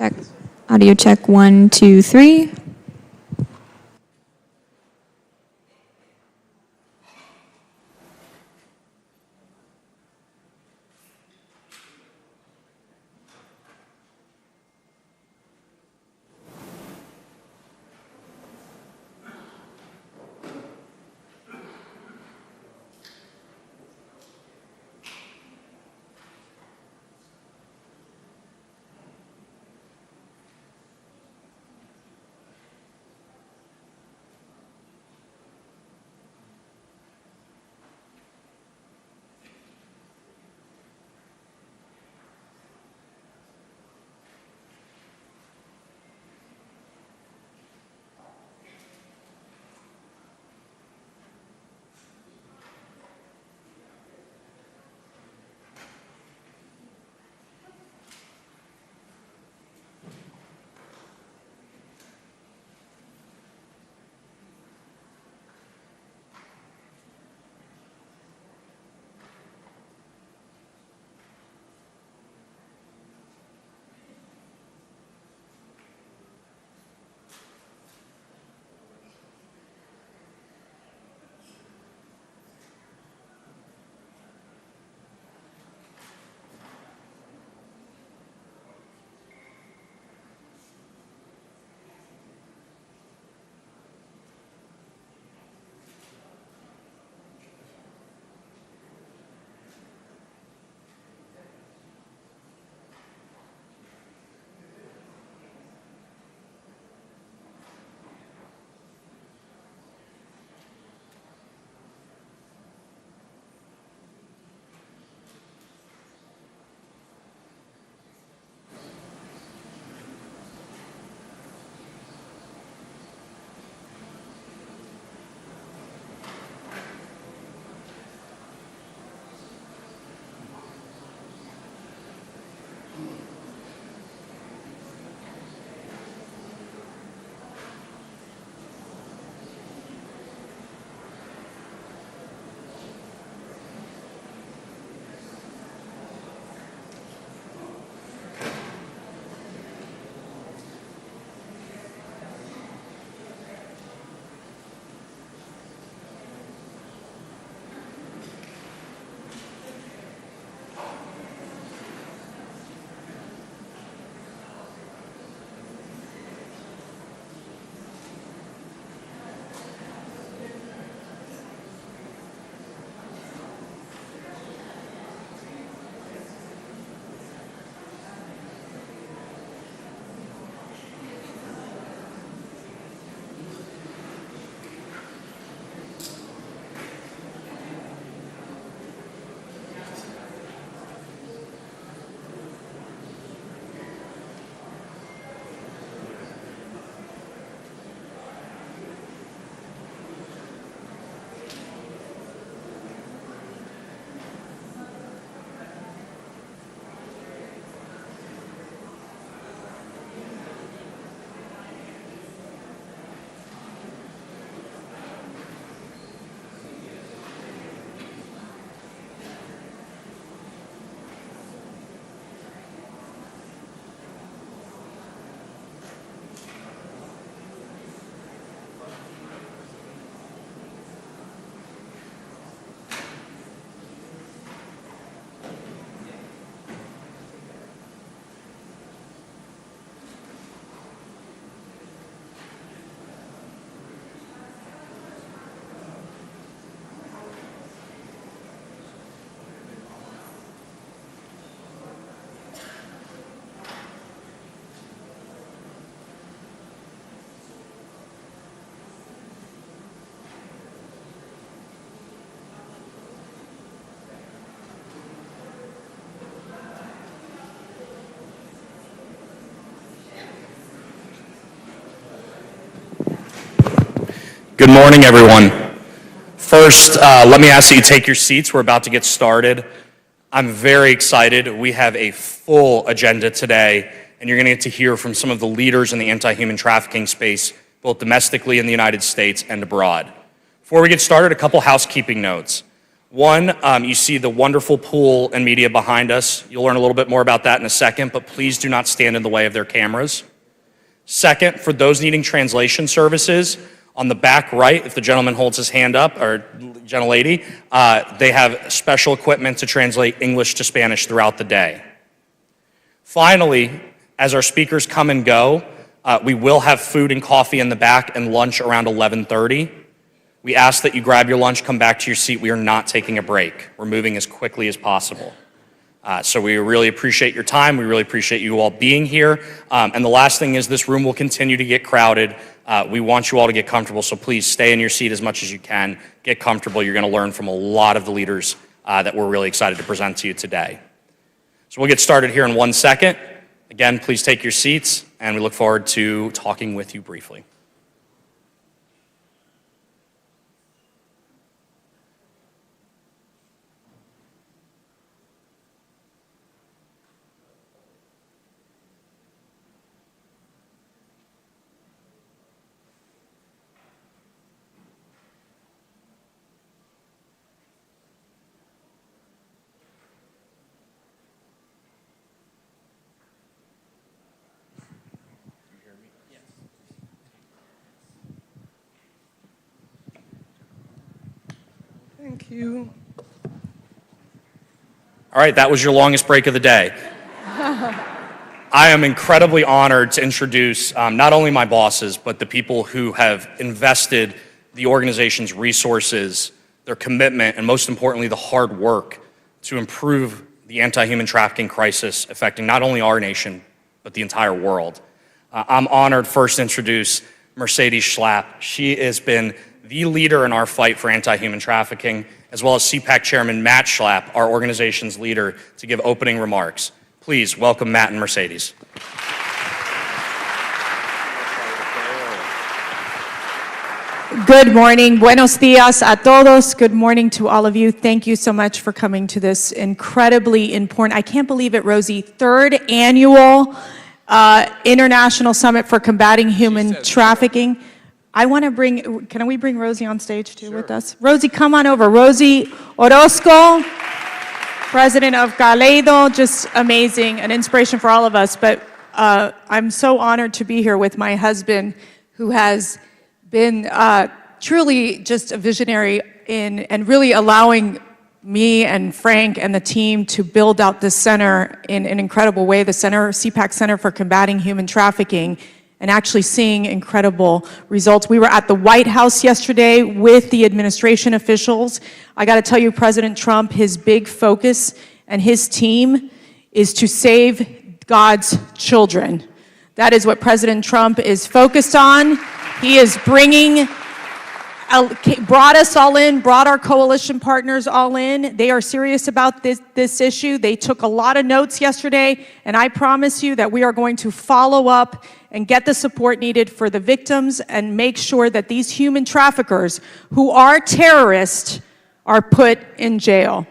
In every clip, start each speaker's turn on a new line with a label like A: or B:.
A: Check. Audio check 1, 2, 3.
B: Good morning, everyone. First, let me ask that you take your seats. We're about to get started. I'm very excited. We have a full agenda today, and you're going to get to hear from some of the leaders in the anti-human trafficking space, both domestically in the United States and abroad. Before we get started, a couple housekeeping notes. One, you see the wonderful pool and media behind us. You'll learn a little bit more about that in a second, but please do not stand in the way of their cameras. Second, for those needing translation services, on the back right, if the gentleman holds his hand up, or gentlelady, they have special equipment to translate English to Spanish throughout the day. Finally, as our speakers come and go, we will have food and coffee in the back and lunch around 11:30. We ask that you grab your lunch, come back to your seat. We are not taking a break. We're moving as quickly as possible. So we really appreciate your time. We really appreciate you all being here. And the last thing is this room will continue to get crowded. We want you all to get comfortable, so please stay in your seat as much as you can. Get comfortable. You're going to learn from a lot of the leaders that we're really excited to present to you today. So we'll get started here in 1 second. Again, please take your seats, and we look forward to talking with you briefly.
C: Thank you.
B: All right, that was your longest break of the day. I am incredibly honored to introduce not only my bosses, but the people who have invested the organization's resources, their commitment, and most importantly, the hard work to improve the anti-human trafficking crisis affecting not only our nation, but the entire world. I'm honored first to introduce Mercedes Schlapp. She has been the leader in our fight for anti-human trafficking, as well as CPAC Chairman Matt Schlapp, our organization's leader, to give opening remarks. Please welcome Matt and Mercedes.
C: Good morning. Buenos dias a todos. Good morning to all of you. Thank you so much for coming to this incredibly important, I can't believe it, Rosie, third annual International Summit for Combating Human Trafficking. I want to bring, can we bring Rosie on stage too with us? Rosie, come on over. Rosie Orozco, president of Galedo, just amazing, an inspiration for all of us. But I'm so honored to be here with my husband, who has been truly just a visionary and really allowing me and Frank and the team to build out this center in an incredible way, the center, CPAC Center for Combating Human Trafficking, and actually seeing incredible results. We were at the White House yesterday with the administration officials. I got to tell you, President Trump, his big focus and his team is to save God's children. That is what President Trump is focused on. He is brought us all in, brought our coalition partners all in. They are serious about this issue. They took a lot of notes yesterday, and I promise you that we are going to follow up and get the support needed for the victims and make sure that these human traffickers, who are terrorists, are put in jail.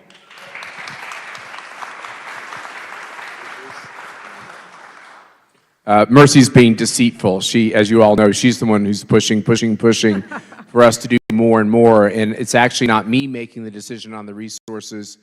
D: Mercy's being deceitful. She, as you all know, she's the one who's pushing for us to do more and more. And it's actually not me making the decision on the resources.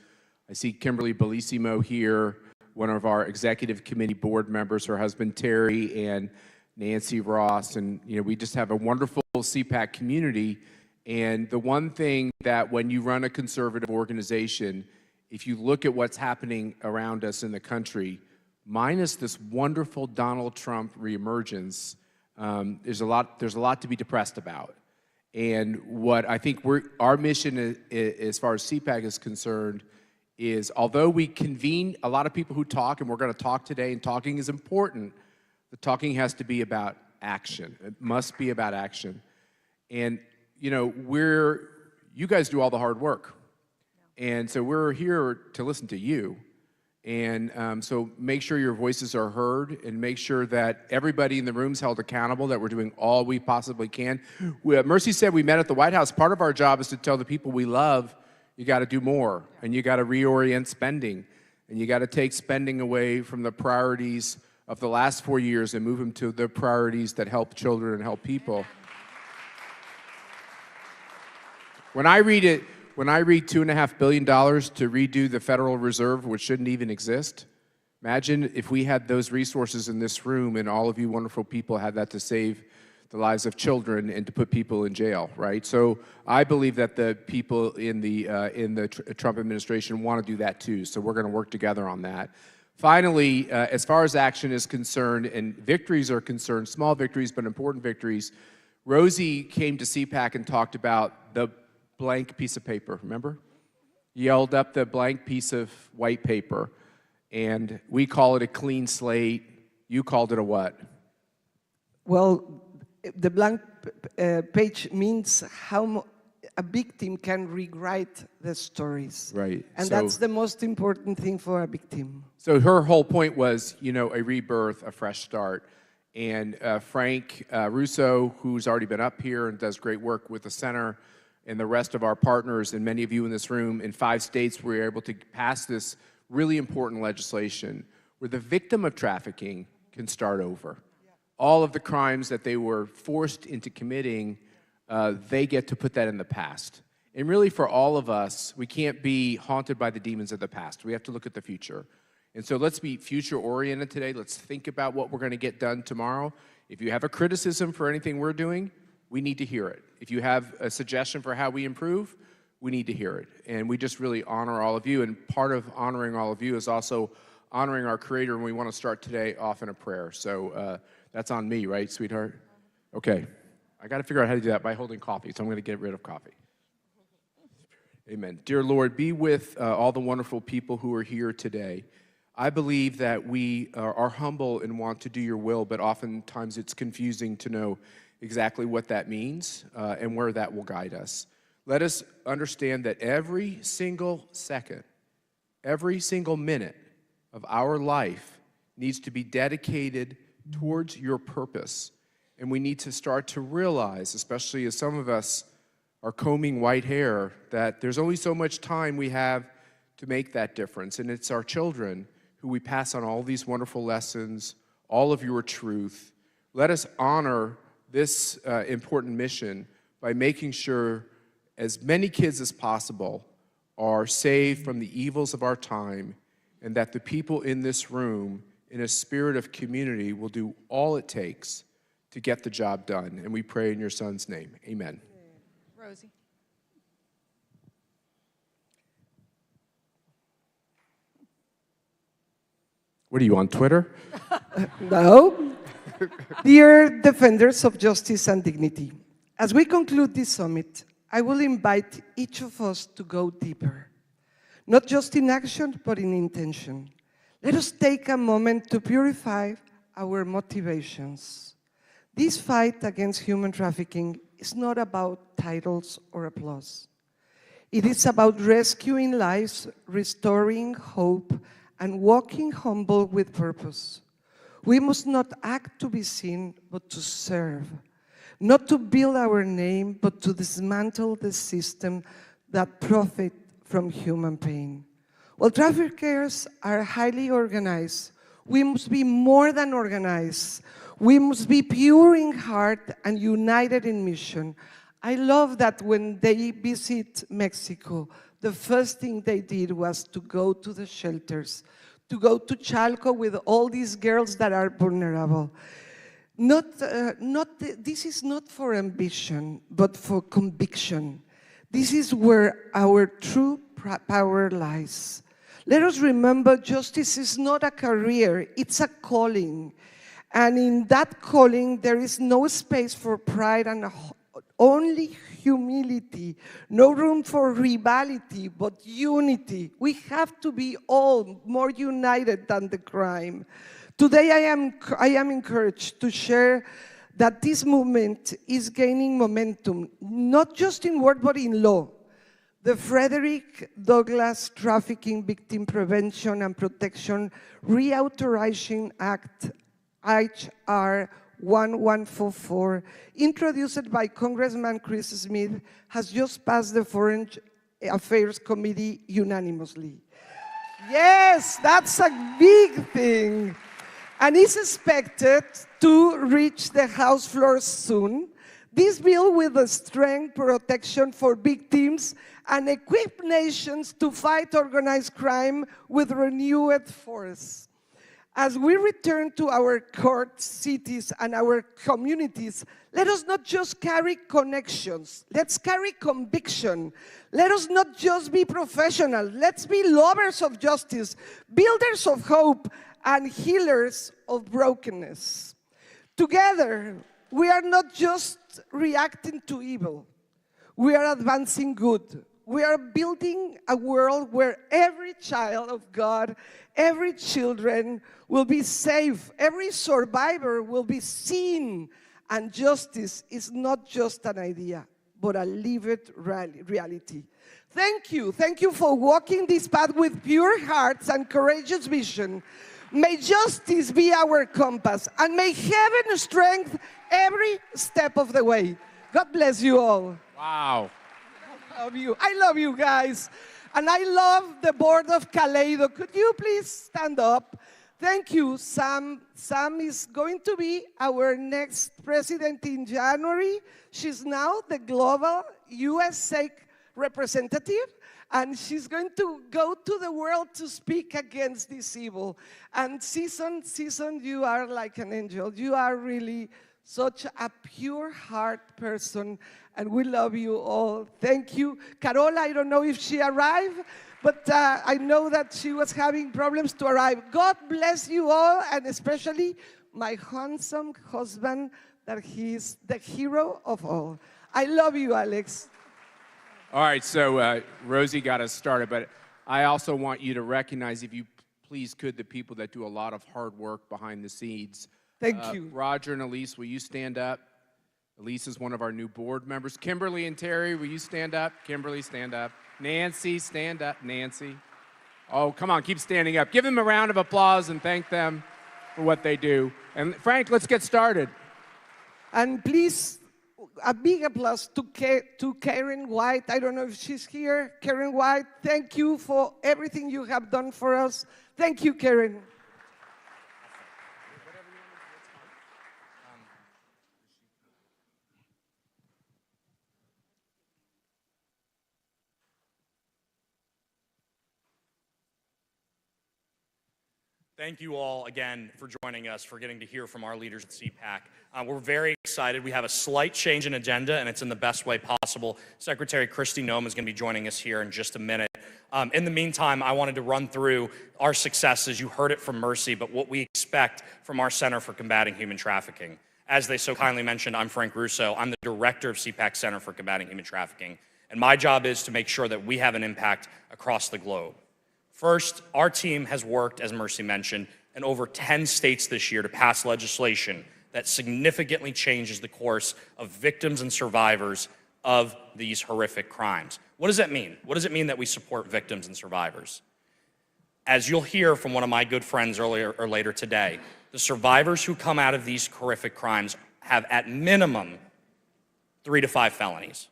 D: I see Kimberly Bellissimo here, one of our executive committee board members, her husband Terry, and Nancy Ross. And we just have a wonderful CPAC community. And the one thing that when you run a conservative organization, if you look at what's happening around us in the country, minus this wonderful Donald Trump reemergence, there's a lot to be depressed about. And what I think our mission as far as CPAC is concerned is, although we convene a lot of people who talk, and we're going to talk today, and talking is important, the talking has to be about action. It must be about action. And you guys do all the hard work. And so we're here to listen to you. And so make sure your voices are heard, and make sure that everybody in the room is held accountable, that we're doing all we possibly can. Mercy said we met at the White House. Part of our job is to tell the people we love, you got to do more, and you got to reorient spending, and you got to take spending away from the priorities of the last 4 years and move them to the priorities that help children and help people. When I read When I read $2.5 billion to redo the Federal Reserve, which shouldn't even exist, imagine if we had those resources in this room and all of you wonderful people had that to save the lives of children and to put people in jail, right? So I believe that the people in the Trump administration want to do that too. So we're going to work together on that. Finally, as far as action is concerned and victories are concerned, small victories but important victories, Rosie came to CPAC and talked about the blank piece of paper, remember? Yelled up the blank piece of white paper, and we call it a clean slate. You called it a what?
E: Well, the blank page means how a victim can rewrite the stories.
D: Right.
E: And that's the most important thing for a victim.
D: So her whole point was, you know, a rebirth, a fresh start. And Frank Russo, who's already been up here and does great work with the center, and the rest of our partners, and many of you in this room, in 5 states, we were able to pass this really important legislation where the victim of trafficking can start over. All of the crimes that they were forced into committing, they get to put that in the past. And really for all of us, we can't be haunted by the demons of the past. We have to look at the future. And so let's be future-oriented today. Let's think about what we're going to get done tomorrow. If you have a criticism for anything we're doing, we need to hear it. If you have a suggestion for how we improve, we need to hear it. And we just really honor all of you. And part of honoring all of you is also honoring our Creator. And we want to start today off in a prayer. So that's on me, right, sweetheart? Okay. I got to figure out how to do that by holding coffee. So I'm going to get rid of coffee. Amen. Dear Lord, be with all the wonderful people who are here today. I believe that we are humble and want to do your will, but oftentimes it's confusing to know exactly what that means and where that will guide us. Let us understand that every single second, every single minute of our life needs to be dedicated towards your purpose. And we need to start to realize, especially as some of us are combing white hair, that there's only so much time we have to make that difference. And it's our children who we pass on all these wonderful lessons, all of your truth. Let us honor this important mission by making sure as many kids as possible are saved from the evils of our time, and that the people in this room, in a spirit of community, will do all it takes to get the job done. And we pray in your Son's name. Amen.
C: Rosie.
D: What are you, on Twitter?
E: No. Dear defenders of justice and dignity, as we conclude this summit, I will invite each of us to go deeper, not just in action, but in intention. Let us take a moment to purify our motivations. This fight against human trafficking is not about titles or applause. It is about rescuing lives, restoring hope, and walking humble with purpose. We must not act to be seen, but to serve. Not to build our name, but to dismantle the system that profit from human pain. While traffickers are highly organized, we must be more than organized. We must be pure in heart and united in mission. I love that when they visit Mexico, the first thing they did was to go to the shelters, to go to Chalco with all these girls that are vulnerable. This is not for ambition, but for conviction. This is where our true power lies. Let us remember, justice is not a career, it's a calling. And in that calling, there is no space for pride and only humility, no room for rivalry, but unity. We have to be all more united than the crime. Today I am encouraged to share that this movement is gaining momentum, not just in word but in law. The Frederick Douglass Trafficking Victim Prevention and Protection Reauthorization Act, H.R. 1144, introduced by Congressman Chris Smith, has just passed the Foreign Affairs Committee unanimously. Yes, that's a big thing. And is expected to reach the House floor soon. This bill will strengthen protection for victims and equip nations to fight organized crime with renewed force. As we return to our courts, cities, and our communities, let us not just carry connections, let's carry conviction. Let us not just be professional, let's be lovers of justice, builders of hope, and healers of brokenness. Together, we are not just reacting to evil, we are advancing good. We are building a world where every child of God, every children will be safe, every survivor will be seen, and justice is not just an idea, but a lived reality. Thank you for walking this path with pure hearts and courageous vision. May justice be our compass, and may heaven strengthen every step of the way. God bless you all.
D: Wow.
E: I love you guys. And I love the board of Kaleido. Could you please stand up? Thank you, Sam. Sam is going to be our next president in January. She's now the global USA representative, and she's going to go to the world to speak against this evil. And Season, you are like an angel. You are really such a pure heart person, and we love you all. Thank you. Carola, I don't know if she arrived, but I know that she was having problems to arrive. God bless you all, and especially my handsome husband, that he's the hero of all. I love you, Alex.
D: All right, so Rosie got us started, but I also want you to recognize, if you please could, the people that do a lot of hard work behind the scenes.
E: Thank you.
D: Roger and Elise, will you stand up? Elise is one of our new board members. Kimberly and Terry, will you stand up? Kimberly, stand up. Nancy, stand up. Nancy. Oh, come on, keep standing up. Give them a round of applause and thank them for what they do. And Frank, let's get started.
E: And please, a big applause to Karen White. I don't know if she's here. Karen White, thank you for everything you have done for us. Thank you, Karen.
B: Thank you all again for joining us, for getting to hear from our leaders at CPAC. We're very excited. We have a slight change in agenda, and it's in the best way possible. Secretary Kristi Noem is going to be joining us here in just a minute. In the meantime, I wanted to run through our successes. You heard it from Mercy, but what we expect from our Center for Combating Human Trafficking. As they so kindly mentioned, I'm Frank Russo. I'm the director of CPAC Center for Combating Human Trafficking, and my job is to make sure that we have an impact across the globe. First, our team has worked, as Mercy mentioned, in over 10 states this year to pass legislation that significantly changes the course of victims and survivors of these horrific crimes. What does that mean? What does it mean that we support victims and survivors? As you'll hear from one of my good friends earlier or later today, the survivors who come out of these horrific crimes have at minimum 3 to 5 felonies,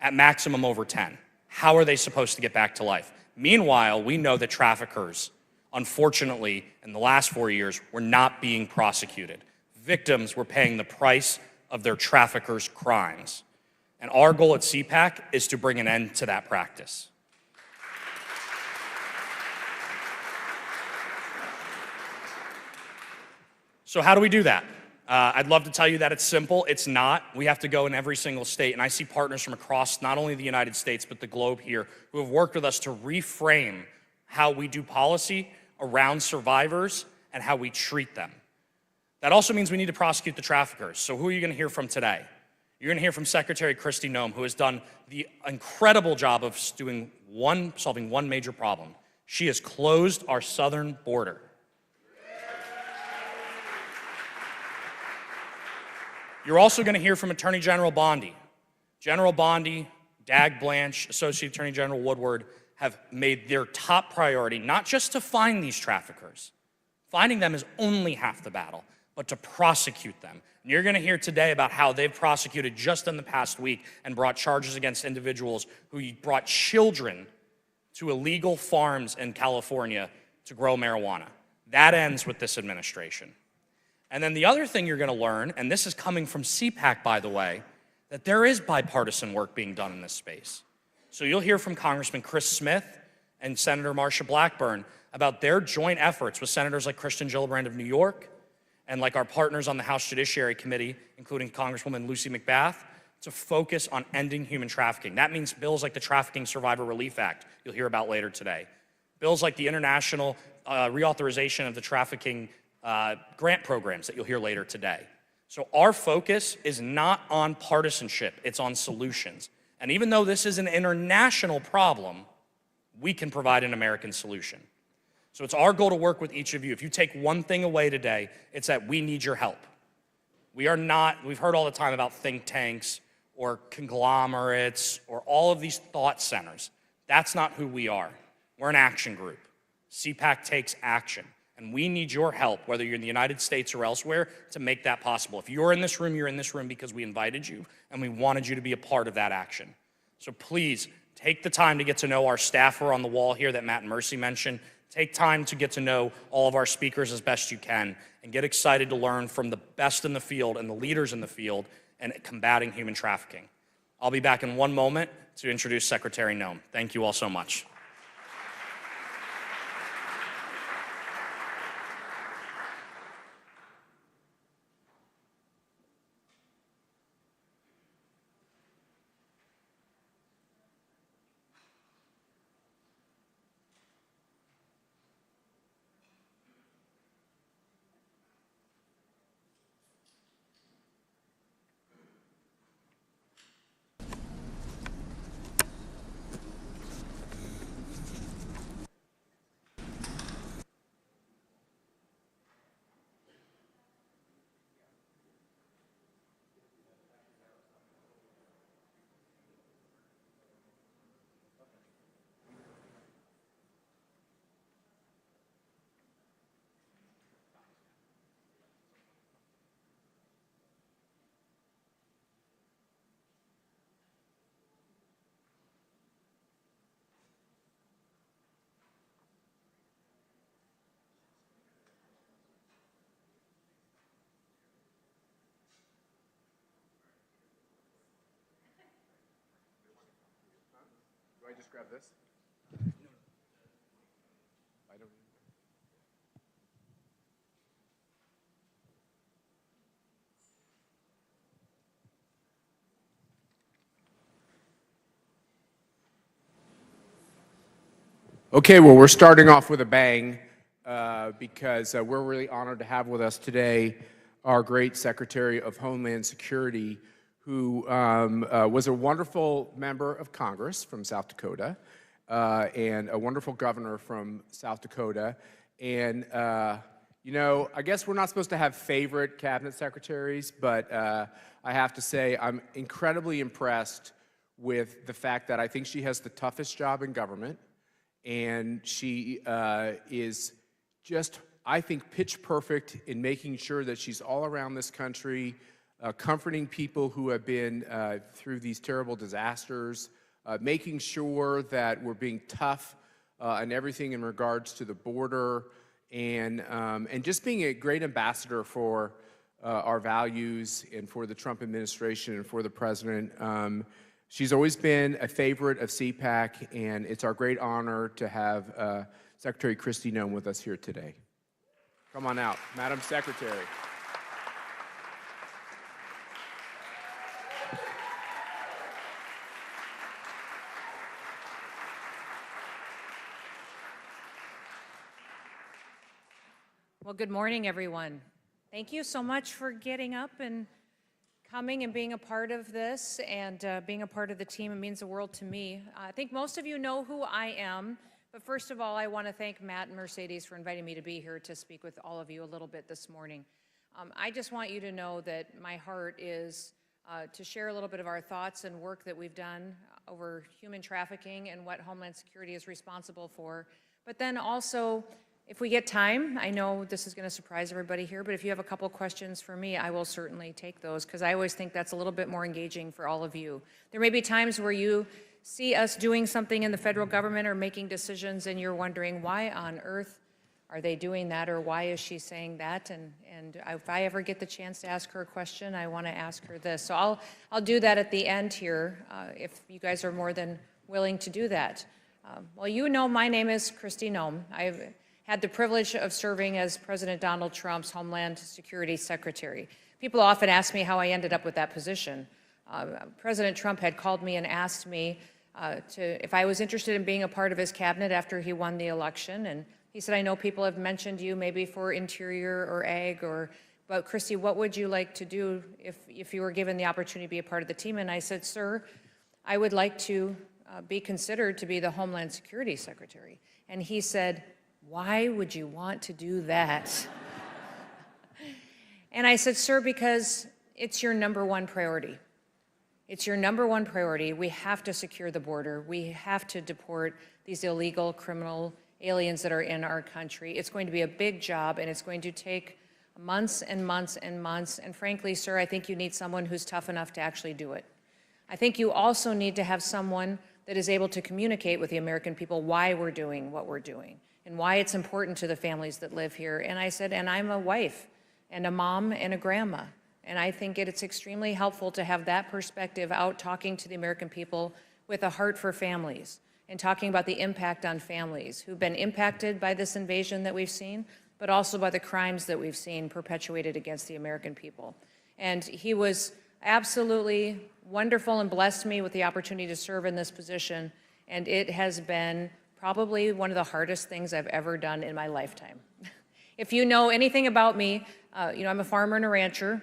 B: at maximum over 10. How are they supposed to get back to life? Meanwhile, we know that traffickers, unfortunately, in the last 4 years, were not being prosecuted. Victims were paying the price of their traffickers' crimes. And our goal at CPAC is to bring an end to that practice. So how do we do that? I'd love to tell you that it's simple. It's not. We have to go in every single state. And I see partners from across not only the United States, but the globe here who have worked with us to reframe how we do policy around survivors and how we treat them. That also means we need to prosecute the traffickers. So who are you going to hear from today? You're going to hear from Secretary Kristi Noem, who has done the incredible job of solving one major problem. She has closed our southern border. You're also going to hear from Attorney General Bondi. General Bondi, Dag Blanche, Associate Attorney General Woodward have made their top priority not just to find these traffickers. Finding them is only half the battle, but to prosecute them. And you're going to hear today about how they've prosecuted just in the past week and brought charges against individuals who brought children to illegal farms in California to grow marijuana. That ends with this administration. And then the other thing you're going to learn, and this is coming from CPAC, by the way, that there is bipartisan work being done in this space. So you'll hear from Congressman Chris Smith and Senator Marsha Blackburn about their joint efforts with senators like Kristen Gillibrand of New York and like our partners on the House Judiciary Committee, including Congresswoman Lucy McBath, to focus on ending human trafficking. That means bills like the Trafficking Survivor Relief Act, you'll hear about later today. Bills like the international reauthorization of the trafficking grant programs that you'll hear later today. So our focus is not on partisanship, it's on solutions. And even though this is an international problem, we can provide an American solution. So it's our goal to work with each of you. If you take one thing away today, it's that we need your help. We've heard all the time about think tanks or conglomerates or all of these thought centers. That's not who we are. We're an action group. CPAC takes action. And we need your help, whether you're in the United States or elsewhere, to make that possible. If you're in this room, you're in this room because we invited you and we wanted you to be a part of that action. So please, take the time to get to know our staffer on the wall here that Matt and Mercy mentioned. Take time to get to know all of our speakers as best you can and get excited to learn from the best in the field and the leaders in the field in combating human trafficking. I'll be back in one moment to introduce Secretary Noem. Thank you all so much.
D: Do I just grab this? I don't. Okay, well, we're starting off with a bang because we're really honored to have with us today our great Secretary of Homeland Security, who was a wonderful member of Congress from South Dakota and a wonderful governor from South Dakota. And, you know, I guess we're not supposed to have favorite cabinet secretaries, but I have to say I'm incredibly impressed with the fact that I think she has the toughest job in government, and she is just, I think, pitch perfect in making sure that she's all around this country, comforting people who have been through these terrible disasters, making sure that we're being tough on everything in regards to the border, and just being a great ambassador for our values and for the Trump administration and for the president. She's always been a favorite of CPAC, and it's our great honor to have Secretary Kristi Noem with us here today. Come on out, Madam Secretary.
F: Well, good morning, everyone. Thank you so much for getting up and coming and being a part of this and being a part of the team. It means the world to me. I think most of you know who I am, but first of all, I want to thank Matt and Mercedes for inviting me to be here to speak with all of you a little bit this morning. I just want you to know that my heart is to share a little bit of our thoughts and work that we've done over human trafficking and what Homeland Security is responsible for, but then also, if we get time, I know this is going to surprise everybody here, but if you have a couple questions for me, I will certainly take those, because I always think that's a little bit more engaging for all of you. There may be times where you see us doing something in the federal government or making decisions and you're wondering, why on earth are they doing that, or why is she saying that? And if I ever get the chance to ask her a question, I want to ask her this. So I'll do that at the end here, if you guys are more than willing to do that. Well, you know my name is Kristi Noem. I've had the privilege of serving as President Donald Trump's Homeland Security Secretary. People often ask me how I ended up with that position. President Trump had called me and asked me if I was interested in being a part of his cabinet after he won the election, and he said, I know people have mentioned you maybe for Interior or Ag, but Kristi, what would you like to do if you were given the opportunity to be a part of the team? And I said, sir, I would like to be considered to be the Homeland Security Secretary. And he said, why would you want to do that? And I said, sir, because it's your #1 priority. It's your #1 priority. We have to secure the border. We have to deport these illegal criminal aliens that are in our country. It's going to be a big job, and it's going to take months and months and months. And frankly, sir, I think you need someone who's tough enough to actually do it. I think you also need to have someone that is able to communicate with the American people why we're doing what we're doing and why it's important to the families that live here. And I said, and I'm a wife and a mom and a grandma. And I think it's extremely helpful to have that perspective out talking to the American people with a heart for families and talking about the impact on families who've been impacted by this invasion that we've seen, but also by the crimes that we've seen perpetuated against the American people. And he was absolutely wonderful and blessed me with the opportunity to serve in this position. And it has been probably one of the hardest things I've ever done in my lifetime. If you know anything about me, I'm a farmer and a rancher.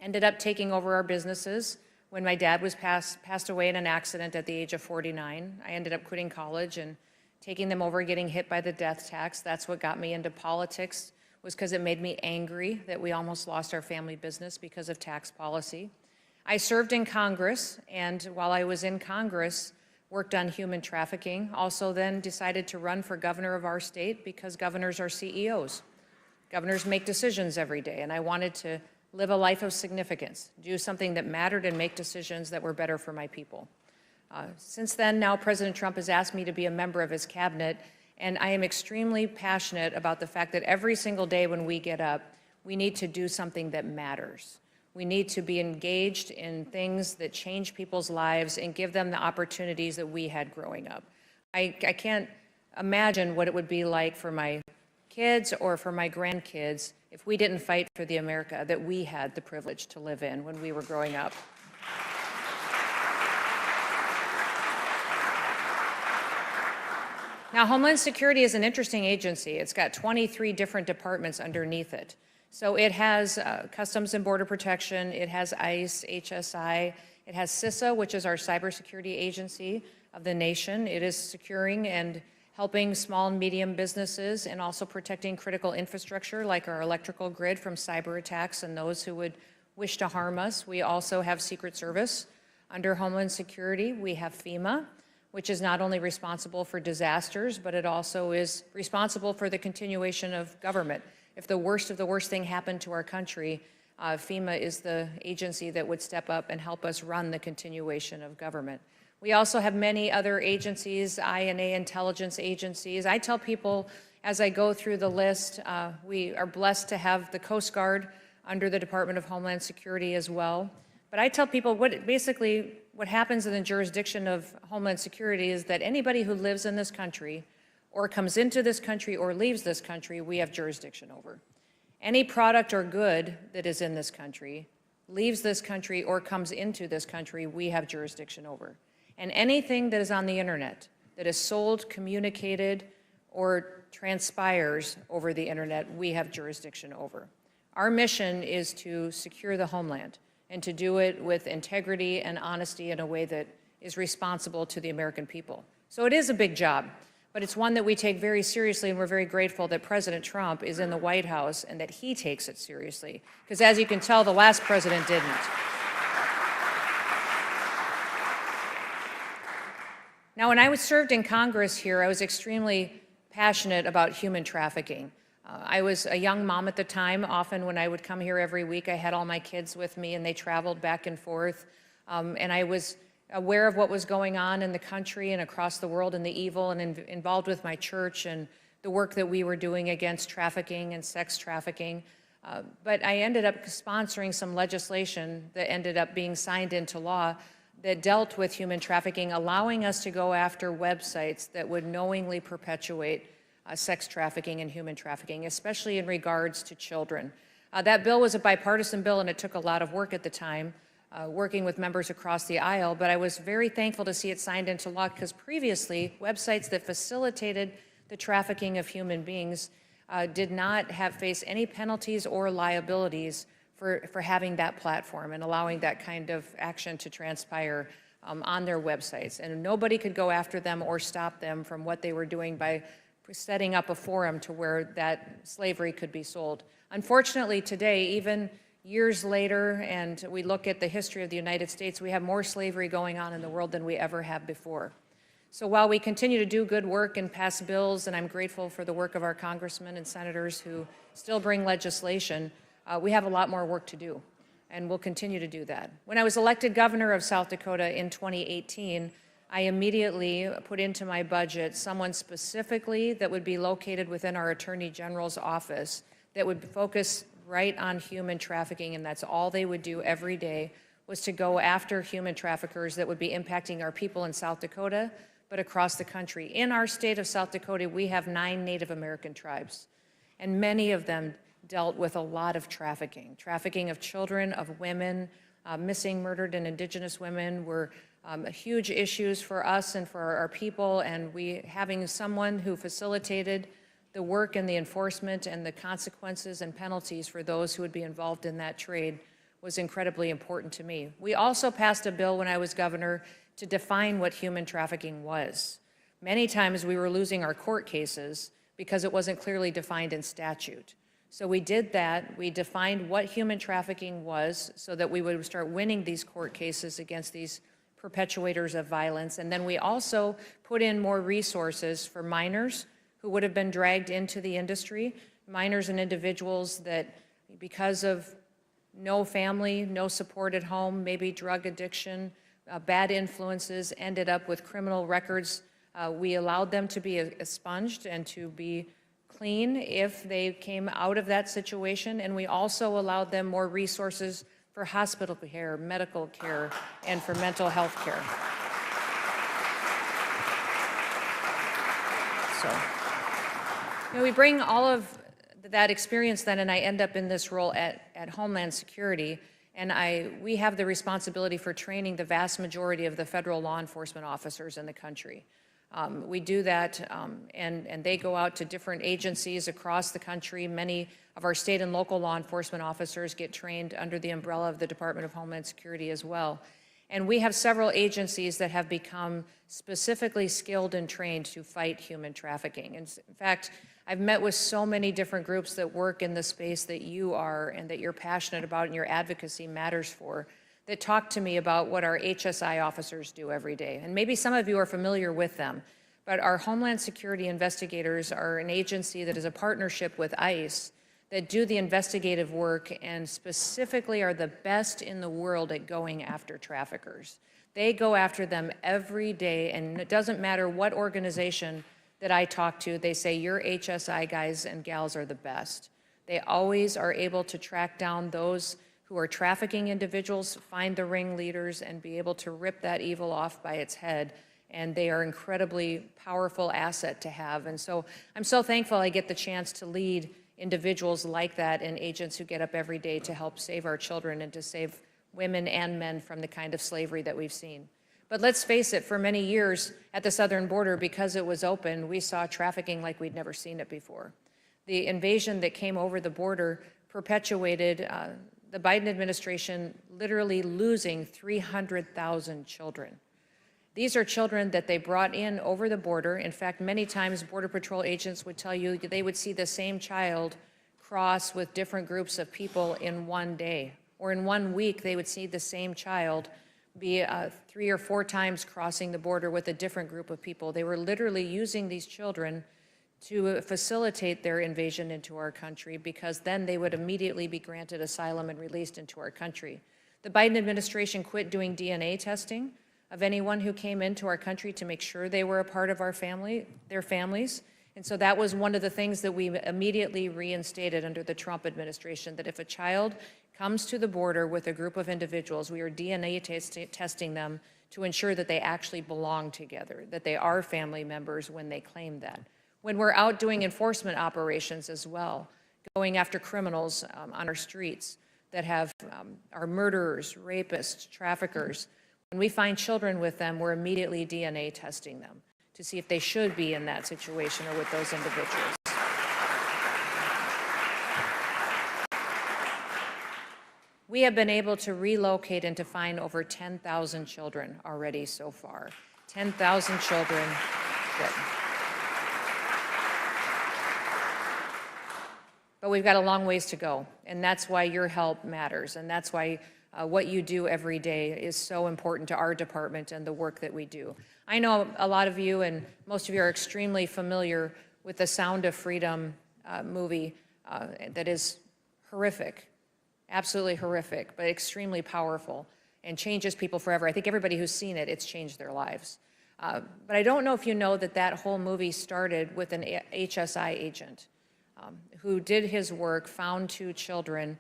F: Ended up taking over our businesses when my dad was passed away in an accident at the age of 49. I ended up quitting college and taking them over, getting hit by the death tax. That's what got me into politics, was because it made me angry that we almost lost our family business because of tax policy. I served in Congress, and while I was in Congress, worked on human trafficking. Also then decided to run for governor of our state because governors are CEOs. Governors make decisions every day, and I wanted to live a life of significance, do something that mattered and make decisions that were better for my people. Since then, now President Trump has asked me to be a member of his cabinet, and I am extremely passionate about the fact that every single day when we get up, we need to do something that matters. We need to be engaged in things that change people's lives and give them the opportunities that we had growing up. I can't imagine what it would be like for my kids or for my grandkids if we didn't fight for the America that we had the privilege to live in when we were growing up. Now, Homeland Security is an interesting agency. It's got 23 different departments underneath it. So it has Customs and Border Protection, it has ICE, HSI, it has CISA, which is our cybersecurity agency of the nation. It is securing and helping small and medium businesses and also protecting critical infrastructure like our electrical grid from cyber attacks and those who would wish to harm us. We also have Secret Service. Under Homeland Security, we have FEMA, which is not only responsible for disasters, but it also is responsible for the continuation of government. If the worst of the worst thing happened to our country, FEMA is the agency that would step up and help us run the continuation of government. We also have many other agencies, I&A intelligence agencies. I tell people as I go through the list, we are blessed to have the Coast Guard under the Department of Homeland Security as well. But I tell people what happens in the jurisdiction of Homeland Security is that anybody who lives in this country or comes into this country or leaves this country, we have jurisdiction over. Any product or good that is in this country, leaves this country or comes into this country, we have jurisdiction over. And anything that is on the internet that is sold, communicated, or transpires over the internet, we have jurisdiction over. Our mission is to secure the homeland and to do it with integrity and honesty in a way that is responsible to the American people. So it is a big job, but it's one that we take very seriously, and we're very grateful that President Trump is in the White House and that he takes it seriously. Because as you can tell, the last president didn't. Now, when I served in Congress here, I was extremely passionate about human trafficking. I was a young mom at the time. Often when I would come here every week, I had all my kids with me and they traveled back and forth. And I was aware of what was going on in the country and across the world and the evil, and involved with my church and the work that we were doing against trafficking and sex trafficking. But I ended up sponsoring some legislation that ended up being signed into law that dealt with human trafficking, allowing us to go after websites that would knowingly perpetuate sex trafficking and human trafficking, especially in regards to children. That bill was a bipartisan bill, and it took a lot of work at the time, working with members across the aisle, but I was very thankful to see it signed into law because previously, websites that facilitated the trafficking of human beings did not face any penalties or liabilities for having that platform and allowing that kind of action to transpire on their websites. And nobody could go after them or stop them from what they were doing by setting up a forum to where that slavery could be sold. Unfortunately, today, even years later, and we look at the history of the United States, we have more slavery going on in the world than we ever have before. So while we continue to do good work and pass bills, and I'm grateful for the work of our congressmen and senators who still bring legislation, we have a lot more work to do, and we'll continue to do that. When I was elected governor of South Dakota in 2018, I immediately put into my budget someone specifically that would be located within our Attorney General's office that would focus right on human trafficking, and that's all they would do every day, was to go after human traffickers that would be impacting our people in South Dakota, but across the country. In our state of South Dakota, we have 9 Native American tribes, and many of them dealt with a lot of trafficking of children, of women. Missing, murdered, and indigenous women were huge issues for us and for our people, and having someone who facilitated the work and the enforcement and the consequences and penalties for those who would be involved in that trade was incredibly important to me. We also passed a bill when I was governor to define what human trafficking was. Many times we were losing our court cases because it wasn't clearly defined in statute. So we did that. We defined what human trafficking was so that we would start winning these court cases against these perpetuators of violence. And then we also put in more resources for minors who would have been dragged into the industry, minors and individuals that, because of no family, no support at home, maybe drug addiction, bad influences, ended up with criminal records. We allowed them to be expunged and to be clean if they came out of that situation, and we also allowed them more resources for hospital care, medical care, and for mental health care. So, we bring all of that experience then, and I end up in this role at Homeland Security, and we have the responsibility for training the vast majority of the federal law enforcement officers in the country. We do that, and they go out to different agencies across the country. Many of our state and local law enforcement officers get trained under the umbrella of the Department of Homeland Security as well. And we have several agencies that have become specifically skilled and trained to fight human trafficking. And in fact, I've met with so many different groups that work in the space that you are and that you're passionate about and your advocacy matters for, that talk to me about what our HSI officers do every day. And maybe some of you are familiar with them, but our Homeland Security investigators are an agency that is a partnership with ICE that do the investigative work and specifically are the best in the world at going after traffickers. They go after them every day, and it doesn't matter what organization that I talk to, they say your HSI guys and gals are the best. They always are able to track down those who are trafficking individuals, find the ringleaders, and be able to rip that evil off by its head. And they are an incredibly powerful asset to have. And so I'm so thankful I get the chance to lead individuals like that and agents who get up every day to help save our children and to save women and men from the kind of slavery that we've seen. But let's face it, for many years at the southern border, because it was open, we saw trafficking like we'd never seen it before. The invasion that came over the border perpetuated the Biden administration literally losing 300,000 children. These are children that they brought in over the border. In fact, many times Border Patrol agents would tell you they would see the same child cross with different groups of people in one day. Or in 1 week, they would see the same child be 3 or 4 times crossing the border with a different group of people. They were literally using these children to facilitate their invasion into our country, because then they would immediately be granted asylum and released into our country. The Biden administration quit doing DNA testing of anyone who came into our country to make sure they were a part of our family, their families, And so that was one of the things that we immediately reinstated under the Trump administration, that if a child comes to the border with a group of individuals, we are DNA testing them to ensure that they actually belong together, that they are family members when they claim that. When we're out doing enforcement operations as well, going after criminals on our streets that are murderers, rapists, traffickers, when we find children with them, we're immediately DNA testing them to see if they should be in that situation or with those individuals. We have been able to relocate and to find over 10,000 children already so far. 10,000 children. But we've got a long ways to go, and that's why your help matters, and that's why what you do every day is so important to our department and the work that we do. I know a lot of you and most of you are extremely familiar with the Sound of Freedom movie that is horrific, absolutely horrific, but extremely powerful and changes people forever. I think everybody who's seen it, it's changed their lives. But I don't know if you know that that whole movie started with an HSI agent who did his work, found 2 children,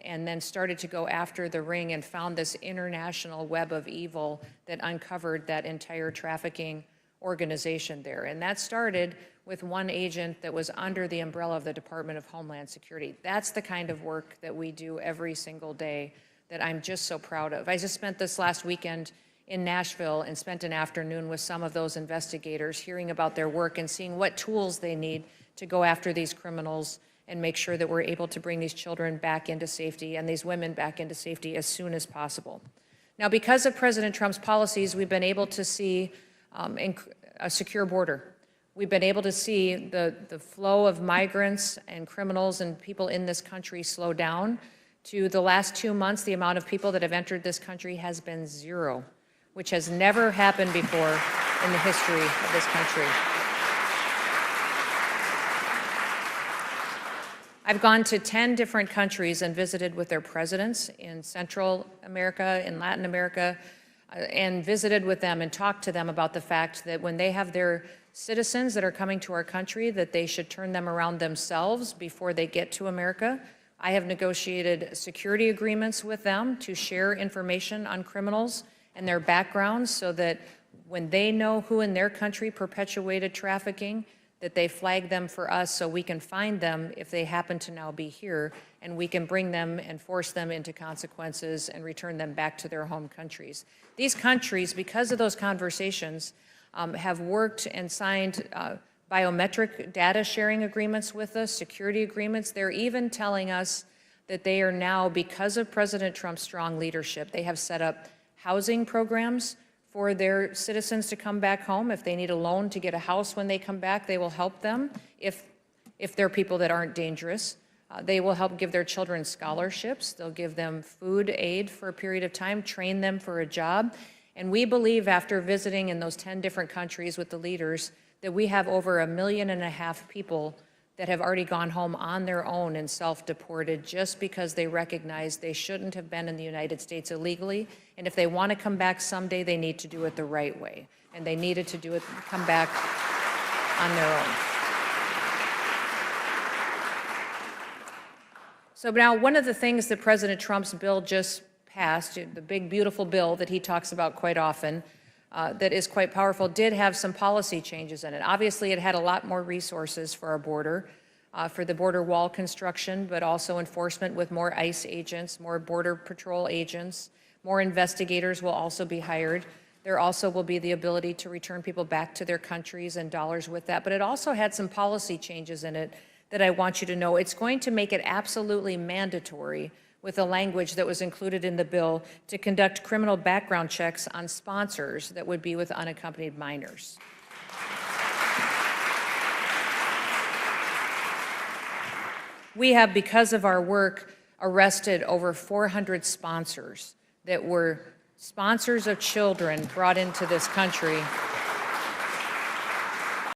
F: and then started to go after the ring and found this international web of evil that uncovered that entire trafficking organization there. And that started with one agent that was under the umbrella of the Department of Homeland Security. That's the kind of work that we do every single day that I'm just so proud of. I just spent this last weekend in Nashville and spent an afternoon with some of those investigators, hearing about their work and seeing what tools they need to go after these criminals and make sure that we're able to bring these children back into safety and these women back into safety as soon as possible. Now, because of President Trump's policies, we've been able to see a secure border. We've been able to see the flow of migrants and criminals and people in this country slow down. To the last 2 months, the amount of people that have entered this country has been 0, which has never happened before in the history of this country. I've gone to 10 different countries and visited with their presidents in Central America, in Latin America, and visited with them and talked to them about the fact that when they have their citizens that are coming to our country, that they should turn them around themselves before they get to America. I have negotiated security agreements with them to share information on criminals and their backgrounds so that when they know who in their country perpetuated trafficking, that they flag them for us so we can find them if they happen to now be here, and we can bring them and force them into consequences and return them back to their home countries. These countries, because of those conversations, have worked and signed biometric data sharing agreements with us, security agreements. They're even telling us that they are now, because of President Trump's strong leadership, they have set up housing programs for their citizens to come back home. If they need a loan to get a house when they come back, they will help them. If they're people that aren't dangerous, they will help give their children scholarships. They'll give them food aid for a period of time, train them for a job. And we believe, after visiting in those 10 different countries with the leaders, that we have over 1.5 million people that have already gone home on their own and self-deported just because they recognize they shouldn't have been in the United States illegally. And if they want to come back someday, they need to do it the right way. And they needed to do it, come back on their own. So now, one of the things that President Trump's bill just passed, the big, beautiful bill that he talks about quite often, that is quite powerful, did have some policy changes in it. Obviously, it had a lot more resources for our border, for the border wall construction, but also enforcement with more ICE agents, more Border Patrol agents, more investigators will also be hired. There also will be the ability to return people back to their countries and dollars with that. But it also had some policy changes in it that I want you to know. It's going to make it absolutely mandatory, with the language that was included in the bill, to conduct criminal background checks on sponsors that would be with unaccompanied minors. We have, because of our work, arrested over 400 sponsors that were sponsors of children brought into this country